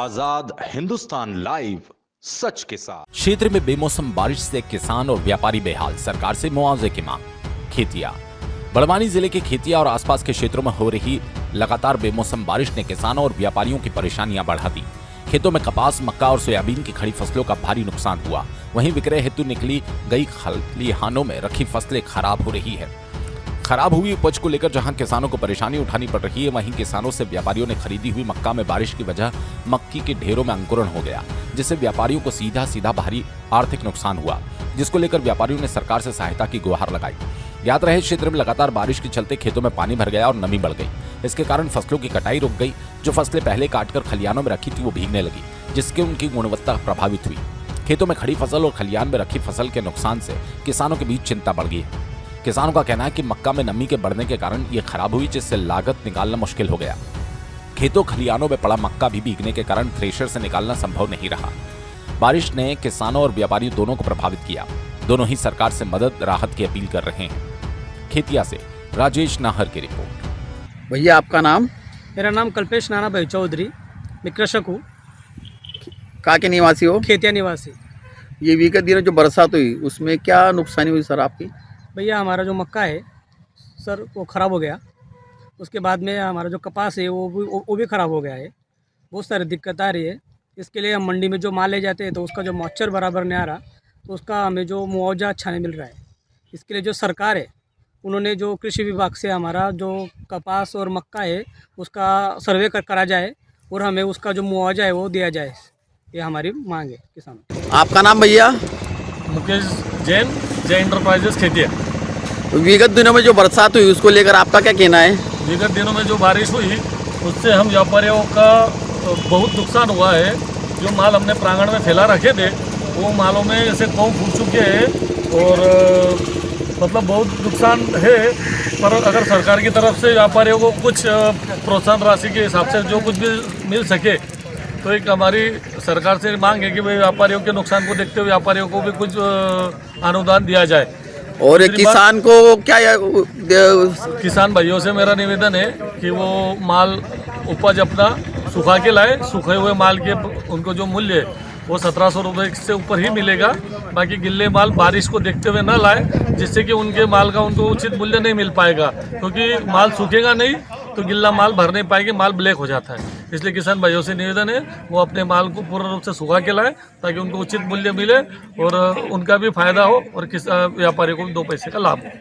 आजाद Hindustan live, सच के साथ। क्षेत्र में बेमौसम बारिश से किसान और व्यापारी बेहाल, सरकार से मुआवजे की मांग। खेतिया बड़वानी जिले के खेतिया और आसपास के क्षेत्रों में हो रही लगातार बेमौसम बारिश ने किसानों और व्यापारियों की परेशानियां बढ़ा दी। खेतों में कपास, मक्का और सोयाबीन की खड़ी फसलों का भारी नुकसान हुआ। वहीं विक्रय हेतु निकली गई खलिहानों में रखी फसलें खराब हो रही है। खराब हुई उपज को लेकर जहां किसानों को परेशानी उठानी पड़ रही है, वहीं किसानों से व्यापारियों ने खरीदी हुई मक्का में बारिश की वजह मक्की के ढेरों में अंकुरण हो गया, जिससे व्यापारियों को सीधा भारी आर्थिक नुकसान हुआ, जिसको लेकर व्यापारियों ने सरकार से सहायता की गुहार लगाई। याद रहे क्षेत्र में लगातार बारिश के चलते खेतों में पानी भर गया और नमी बढ़ गई। इसके कारण फसलों की कटाई रुक गई। जो फसलें पहले काटकर खलिहानों में रखी थी वो भीगने लगी, जिससे उनकी गुणवत्ता प्रभावित हुई। खेतों में खड़ी फसल और खलिहान में रखी फसल के नुकसान से किसानों के बीच चिंता बढ़ गई है। किसानों का कहना है कि मक्का में नमी के बढ़ने के कारण ये खराब हुई, जिससे लागत निकालना मुश्किल हो गया। खेतों खलिहानों में पड़ा मक्का भी भीगने के कारण थ्रेशर से निकालना संभव नहीं रहा। बारिश ने किसानों और व्यापारी दोनों को प्रभावित किया। दोनों ही सरकार से मदद राहत की अपील कर रहे हैं। खेतिया से राजेश नाहर की रिपोर्ट। भैया आपका नाम? मेरा नाम कल्पेश नाना भाई चौधरी, मैं कृषक हूँ। कहाँ के निवासी हो? खेतिया निवासी। ये विगत दिनों जो बरसात हुई उसमें क्या नुकसानी हुई सर आपकी? भैया हमारा जो मक्का है सर वो ख़राब हो गया। उसके बाद में हमारा जो कपास है वो भी ख़राब हो गया है। बहुत सारी दिक्कत आ रही है। इसके लिए हम मंडी में जो माल ले जाते हैं तो उसका जो मॉइस्चर बराबर नहीं आ रहा, तो उसका हमें जो मुआवजा अच्छा नहीं मिल रहा है। इसके लिए जो सरकार है उन्होंने जो कृषि विभाग से हमारा जो कपास और मक्का है उसका सर्वे करा जाए और हमें उसका जो मुआवजा है वो दिया जाए। ये हमारी मांग है किसानों। आपका नाम भैया? मुकेश जैन, जय इंटरप्राइजेस खेतिया। विगत दिनों में जो बरसात हुई उसको लेकर आपका क्या कहना है? विगत दिनों में जो बारिश हुई उससे हम व्यापारियों का बहुत नुकसान हुआ है। जो माल हमने प्रांगण में फैला रखे थे वो मालों में ऐसे कौम फूट चुके हैं और मतलब बहुत नुकसान है। पर अगर सरकार की तरफ से व्यापारियों को कुछ प्रोत्साहन राशि के हिसाब से जो कुछ भी मिल सके तो एक हमारी सरकार से मांग है कि भाई व्यापारियों के नुकसान को देखते हुए व्यापारियों को भी कुछ अनुदान दिया जाए। और एक किसान को क्या किसान भाइयों से मेरा निवेदन है कि वो माल उपज अपना सुखा के लाए। सूखे हुए माल के उनको जो मूल्य है वो 1700 रुपये से ऊपर ही मिलेगा। बाकी गिल्ले माल बारिश को देखते हुए न लाए, जिससे कि उनके माल का उनको उचित मूल्य नहीं मिल पाएगा, क्योंकि माल सूखेगा नहीं तो गिल्ला माल भर नहीं पाएंगे, माल ब्लैक हो जाता है। इसलिए किसान भाइयों से निवेदन है वो अपने माल को पूर्ण रूप से सुखा के लाए ताकि उनको उचित मूल्य मिले और उनका भी फायदा हो और व्यापारी को भी 2 पैसे का लाभ हो।